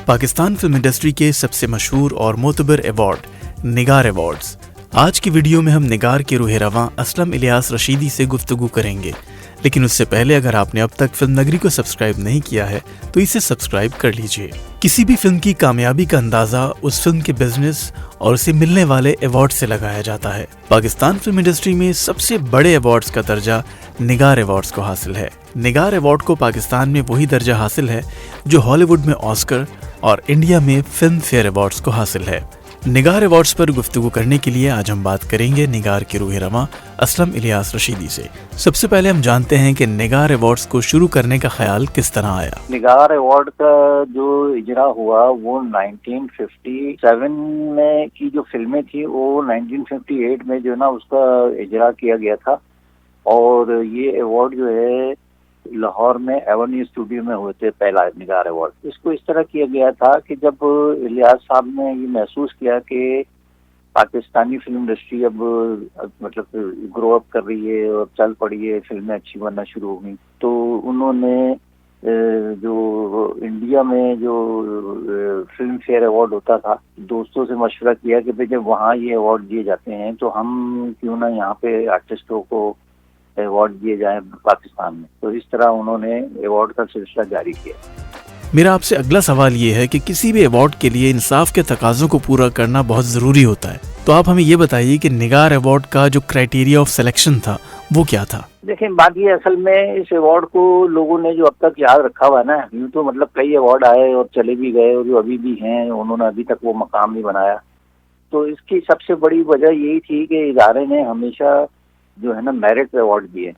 Pakistan film industry کے سب سے مشہور اور معتبر ایوارڈ نگار ایوارڈز۔ آج کی ویڈیو میں ہم نگار کے روح رواں اسلم الیاس رشیدی سے گفتگو کریں گے، لیکن اس سے پہلے اگر آپ نے اب تک فلم نگری کو سبسکرائب نہیں کیا ہے تو اسے سبسکرائب کر لیجئے۔ کسی بھی فلم کی کامیابی کا اندازہ اس فلم کے بزنس اور اسے ملنے والے ایوارڈ سے لگایا جاتا ہے۔ پاکستان فلم انڈسٹری میں سب سے بڑے ایوارڈز کا درجہ نگار ایوارڈز کو حاصل ہے۔ نگار ایوارڈ کو پاکستان میں وہی درجہ حاصل ہے جو ہالی ووڈ میں آسکر اور انڈیا میں فلم فیئر ایوارڈز کو حاصل ہے۔ نگار ایوارڈز پر گفتگو کرنے کے لیے آج ہم بات کریں گے نگار کے روح رواں اسلم الیاس رشیدی سے۔ سب سے پہلے ہم جانتے ہیں کہ نگار ایوارڈز کو شروع کرنے کا خیال کس طرح آیا۔ نگار ایوارڈ کا جو اجرا ہوا وہ 1957 میں کی جو فلمیں تھی وہ 1958 میں جو ہے نا اس کا اجرا کیا گیا تھا، اور یہ ایوارڈ جو ہے لاہور میں ایونیو اسٹوڈیو میں ہوئے تھے پہلا نگار ایوارڈ۔ اس کو اس طرح کیا گیا تھا کہ جب الیاس صاحب نے یہ محسوس کیا کہ پاکستانی فلم انڈسٹری اب مطلب گرو اپ کر رہی ہے اور چل پڑی ہے، فلمیں اچھی بننا شروع ہو گئی، تو انہوں نے جو انڈیا میں جو فلم فیئر ایوارڈ ہوتا تھا دوستوں سے مشورہ کیا کہ بھئی جب وہاں یہ ایوارڈ دیے جاتے ہیں تو ہم کیوں نہ یہاں پہ آرٹسٹوں کو ایوارڈ دیے جائیں پاکستان میں۔ تو اس طرح انہوں نے ایوارڈ کا سلسلہ جاری کیا۔ میرا آپ سے اگلا سوال یہ ہے کہ کسی بھی ایوارڈ کے لیے انصاف کے تقاضوں کو پورا کرنا بہت ضروری ہوتا ہے، تو آپ ہمیں یہ بتائیے کہ نگار ایوارڈ کا جو کرائیٹیریا آف سلیکشن تھا وہ کیا تھا؟ دیکھیں بات یہ اصل میں اس ایوارڈ کو لوگوں نے جو اب تک یاد رکھا ہوا ہے نا، یوں تو مطلب کئی ایوارڈ آئے اور چلے بھی گئے اور جو ابھی بھی ہیں انہوں نے ابھی تک وہ مقام نہیں بنایا، تو اس کی سب سے بڑی وجہ یہی تھی کہ ادارے نے ہمیشہ جو ہے نا میرٹ ایوارڈ دیے،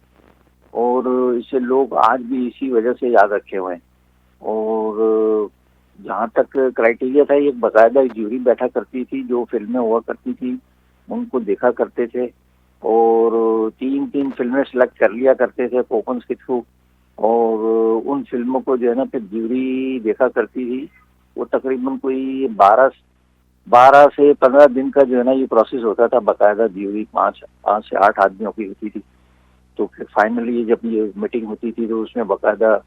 اور اسے لوگ آج بھی اسی وجہ سے یاد رکھے ہوئے ہیں۔ اور جہاں تک کرائیٹیریا تھا، ایک باقاعدہ جیوری بیٹھا کرتی تھی جو فلمیں ہوا کرتی تھی ان کو دیکھا کرتے تھے، اور تین فلمیں سلیکٹ کر لیا کرتے تھے کوپنس کے تھرو، اور ان فلموں کو جو ہے نا پھر جیوری دیکھا کرتی تھی۔ وہ تقریباً کوئی 12 سے 15 دن کا جو ہے نا یہ پروسیس ہوتا تھا، باقاعدہ جیوری 5 سے 8 آدمیوں کی ہوتی تھی۔ تو پھر فائنلی جب یہ میٹنگ ہوتی تھی تو اس میں باقاعدہ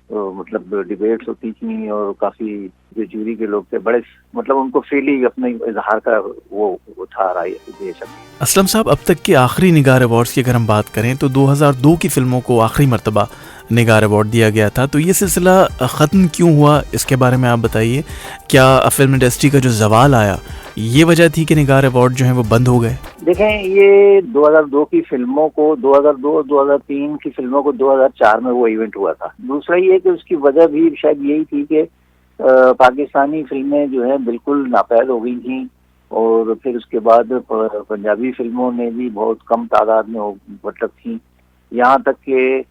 مطلب ڈیبیٹس ہوتی تھیں، اور کافی جو جوری کے لوگ تھے بڑے مطلب ان کو فریلی اپنے اظہار کا وہ تھا رائے دے سکتے۔ اسلم صاحب، اب تک کے آخری نگار ایوارڈز کی اگر ہم بات کریں تو 2002 کی فلموں کو آخری مرتبہ نگار ایوارڈ دیا گیا تھا، تو یہ سلسلہ ختم کیوں ہوا اس کے بارے میں آپ بتائیے۔ کیا فلم انڈسٹری کا جو زوال آیا یہ وجہ تھی کہ نگار ایوارڈ جو ہیں وہ بند ہو گئے؟ دیکھیں یہ 2002 کی فلموں کو 2002 2003 کی فلموں کو 2004 میں وہ ایونٹ ہوا تھا۔ دوسرا یہ کہ اس کی وجہ بھی شاید یہی تھی کہ پاکستانی فلمیں جو ہیں بالکل ناپید ہو گئی تھیں، اور پھر اس کے بعد پنجابی فلموں نے بھی بہت کم تعداد میں مطلب تھیں، یہاں تک کہ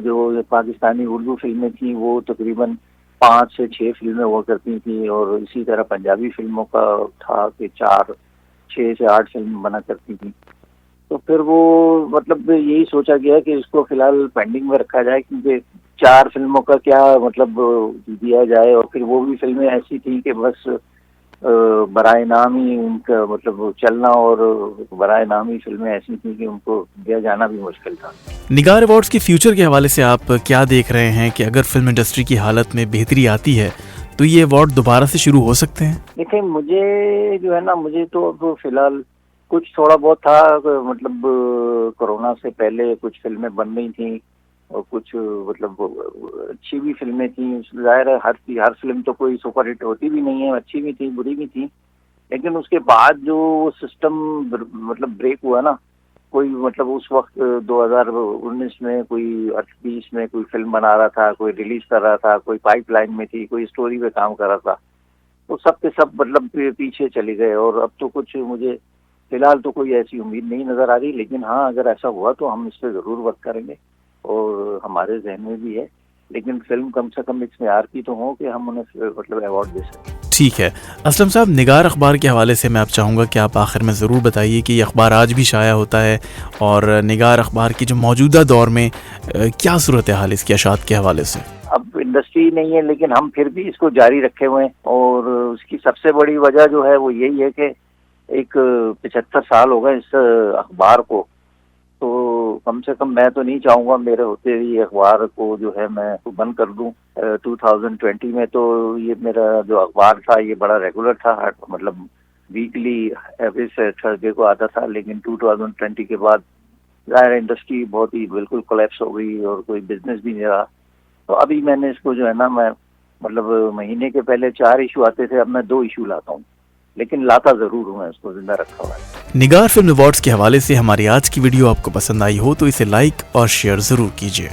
جو پاکستانی اردو فلمیں تھیں وہ تقریباً 5 سے 6 فلمیں ہوا کرتی تھیں، اور اسی طرح پنجابی فلموں کا تھا کہ 6 سے 8 فلم بنا کرتی تھیں۔ تو پھر وہ مطلب یہی سوچا گیا کہ اس کو فی الحال پینڈنگ میں رکھا جائے، کیونکہ 4 فلموں کا کیا مطلب دیا جائے، اور پھر وہ بھی فلمیں ایسی تھیں کہ بس برائے نام ہی ان کا مطلب چلنا، اور برائے نام ہی فلمیں ایسی تھیں کہ ان کو دیا جانا بھی مشکل تھا۔ نگار ایوارڈز کے فیوچر کے حوالے سے آپ کیا دیکھ رہے ہیں کہ اگر فلم انڈسٹری کی حالت میں بہتری آتی ہے تو یہ ایوارڈ دوبارہ سے شروع ہو سکتے ہیں؟ دیکھیں مجھے جو ہے نا مجھے تو اب فی الحال کچھ تھوڑا بہت تھا، مطلب کورونا سے پہلے کچھ فلمیں بن رہی تھیں اور کچھ مطلب اچھی بھی فلمیں تھیں۔ ظاہر ہے ہر فلم تو کوئی سپر ہٹ ہوتی بھی نہیں ہے، اچھی بھی تھی بری بھی تھی، لیکن اس کے بعد جو سسٹم مطلب بریک ہوا نا، کوئی مطلب اس وقت 2019 میں کوئی 20 میں کوئی فلم بنا رہا تھا، کوئی ریلیز کر رہا تھا، کوئی پائپ لائن میں تھی، کوئی اسٹوری پہ کام کر رہا تھا، وہ سب کے سب مطلب پیچھے چلے گئے، اور اب تو کچھ مجھے فی الحال تو کوئی ایسی امید نہیں نظر آ رہی، لیکن ہاں اگر ایسا ہوا تو ہم اس پہ ضرور ورک کریں گے، اور ہمارے ذہن میں بھی ہے، لیکن فلم کم سے کم اس معیار کی تو ہو کہ ہم انہیں مطلب ایوارڈ دے سکیں۔ ٹھیک ہے اسلم صاحب، نگار اخبار کے حوالے سے میں آپ چاہوں گا کہ آپ آخر میں ضرور بتائیے کہ یہ اخبار آج بھی شائع ہوتا ہے، اور نگار اخبار کی جو موجودہ دور میں کیا صورتحال اس کی اشاعت کے حوالے سے؟ اب انڈسٹری نہیں ہے لیکن ہم پھر بھی اس کو جاری رکھے ہوئے ہیں، اور اس کی سب سے بڑی وجہ جو ہے وہ یہی ہے کہ ایک 75 سال ہو گئے اس اخبار کو، تو کم سے کم میں تو نہیں چاہوں گا میرے ہوتے ہی اخبار کو جو ہے میں بند کر دوں۔ 2020 میں تو یہ میرا جو اخبار تھا یہ بڑا ریگولر تھا، مطلب ویکلی ایوریج سے تھرسڈے کو آتا تھا، لیکن 2020 کے بعد ظاہر انڈسٹری بہت ہی بالکل کولیپس ہو گئی اور کوئی بزنس بھی نہیں رہا۔ تو ابھی میں نے اس کو جو ہے نا، میں مطلب مہینے کے پہلے 4 ایشو آتے تھے، اب میں 2 ایشو لاتا ہوں، لیکن لاتا ضرور ہوں، میں اس کو زندہ رکھا ہوا ہے۔ نگار فلم ایوارڈز کے حوالے سے ہماری آج کی ویڈیو آپ کو پسند آئی ہو تو اسے لائک اور شیئر ضرور کیجیے۔